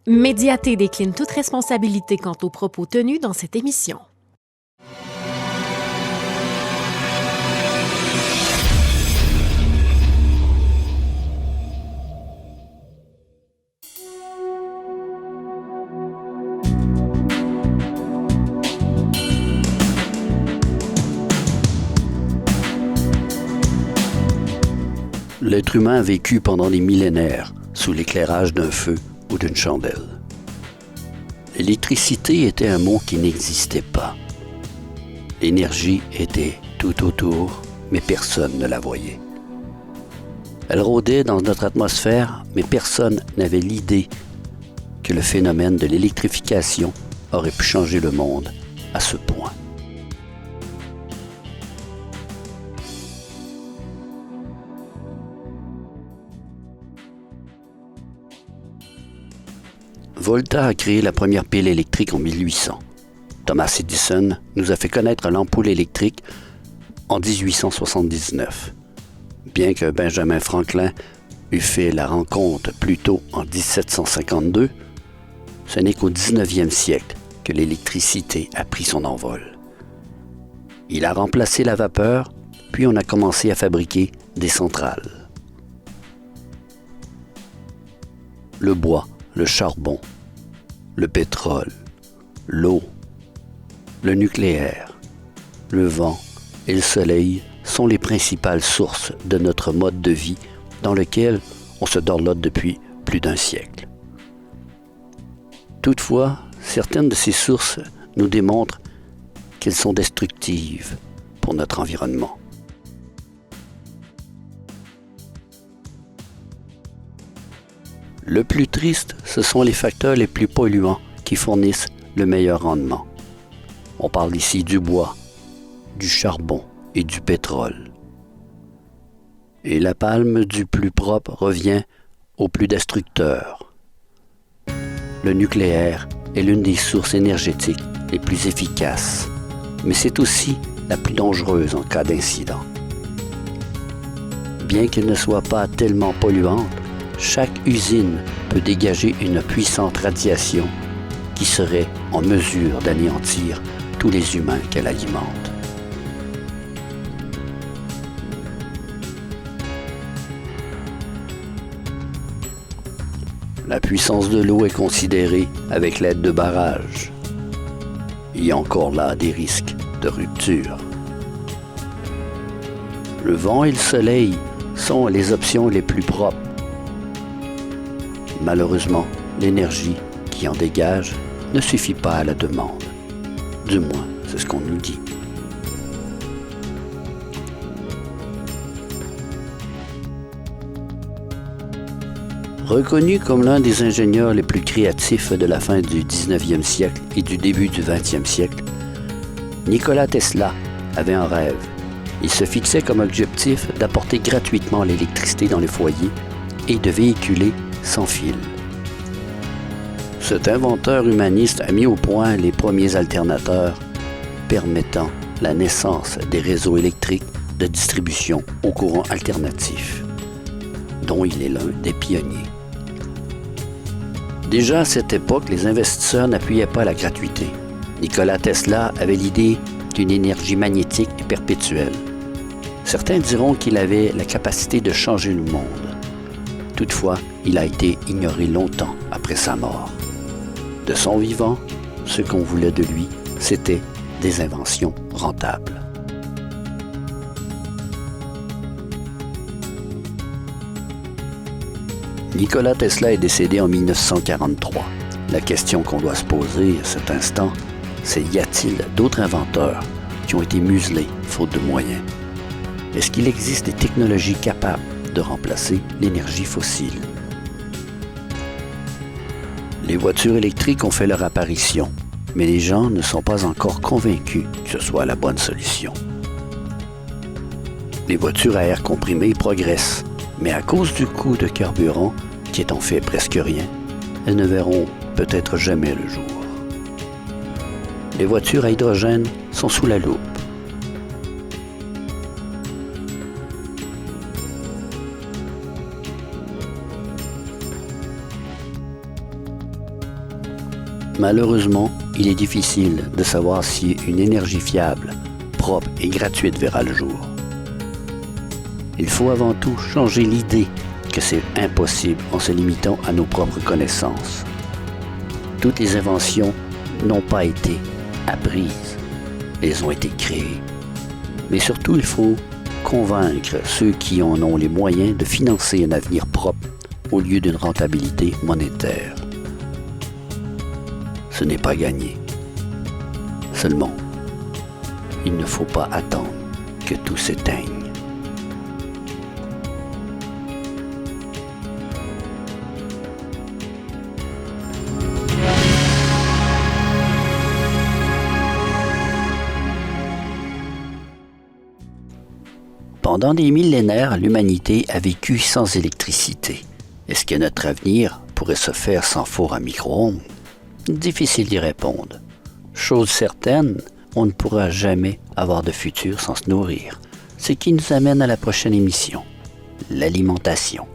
Médiaté décline toute responsabilité quant aux propos tenus dans cette émission. L'être humain a vécu pendant des millénaires sous l'éclairage d'un feu ou d'une chandelle. L'électricité était un mot qui n'existait pas. L'énergie était tout autour, mais personne ne la voyait. Elle rôdait dans notre atmosphère, mais personne n'avait l'idée que le phénomène de l'électrification aurait pu changer le monde à ce point. Volta a créé la première pile électrique en 1800. Thomas Edison nous a fait connaître l'ampoule électrique en 1879. Bien que Benjamin Franklin eût fait la rencontre plus tôt en 1752, ce n'est qu'au 19e siècle que l'électricité a pris son envol. Il a remplacé la vapeur, puis on a commencé à fabriquer des centrales. Le bois, le charbon, le pétrole, l'eau, le nucléaire, le vent et le soleil sont les principales sources de notre mode de vie dans lequel on se dorlote depuis plus d'un siècle. Toutefois, certaines de ces sources nous démontrent qu'elles sont destructives pour notre environnement. Le plus triste, ce sont les facteurs les plus polluants qui fournissent le meilleur rendement. On parle ici du bois, du charbon et du pétrole. Et la palme du plus propre revient au plus destructeur. Le nucléaire est l'une des sources énergétiques les plus efficaces, mais c'est aussi la plus dangereuse en cas d'incident. Bien qu'elle ne soit pas tellement polluante, chaque usine peut dégager une puissante radiation qui serait en mesure d'anéantir tous les humains qu'elle alimente. La puissance de l'eau est considérée avec l'aide de barrages. Il y a encore là des risques de rupture. Le vent et le soleil sont les options les plus propres. Malheureusement, l'énergie qui en dégage ne suffit pas à la demande. Du moins, c'est ce qu'on nous dit. Reconnu comme l'un des ingénieurs les plus créatifs de la fin du 19e siècle et du début du 20e siècle, Nikola Tesla avait un rêve. Il se fixait comme objectif d'apporter gratuitement l'électricité dans les foyers et de véhiculer sans fil. Cet inventeur humaniste a mis au point les premiers alternateurs permettant la naissance des réseaux électriques de distribution au courant alternatif, dont il est l'un des pionniers. Déjà à cette époque, les investisseurs n'appuyaient pas la gratuité. Nikola Tesla avait l'idée d'une énergie magnétique et perpétuelle. Certains diront qu'il avait la capacité de changer le monde. Toutefois, il a été ignoré longtemps après sa mort. De son vivant, ce qu'on voulait de lui, c'était des inventions rentables. Nikola Tesla est décédé en 1943. La question qu'on doit se poser à cet instant, c'est y a-t-il d'autres inventeurs qui ont été muselés faute de moyens? Est-ce qu'il existe des technologies capables de remplacer l'énergie fossile? Les voitures électriques ont fait leur apparition, mais les gens ne sont pas encore convaincus que ce soit la bonne solution. Les voitures à air comprimé progressent, mais à cause du coût de carburant, qui est en fait presque rien, elles ne verront peut-être jamais le jour. Les voitures à hydrogène sont sous la loupe. Malheureusement, il est difficile de savoir si une énergie fiable, propre et gratuite verra le jour. Il faut avant tout changer l'idée que c'est impossible en se limitant à nos propres connaissances. Toutes les inventions n'ont pas été apprises, elles ont été créées. Mais surtout, il faut convaincre ceux qui en ont les moyens de financer un avenir propre au lieu d'une rentabilité monétaire. Ce n'est pas gagné. Seulement, il ne faut pas attendre que tout s'éteigne. Pendant des millénaires, l'humanité a vécu sans électricité. Est-ce que notre avenir pourrait se faire sans four à micro-ondes? Difficile d'y répondre. Chose certaine, on ne pourra jamais avoir de futur sans se nourrir. Ce qui nous amène à la prochaine émission, l'alimentation.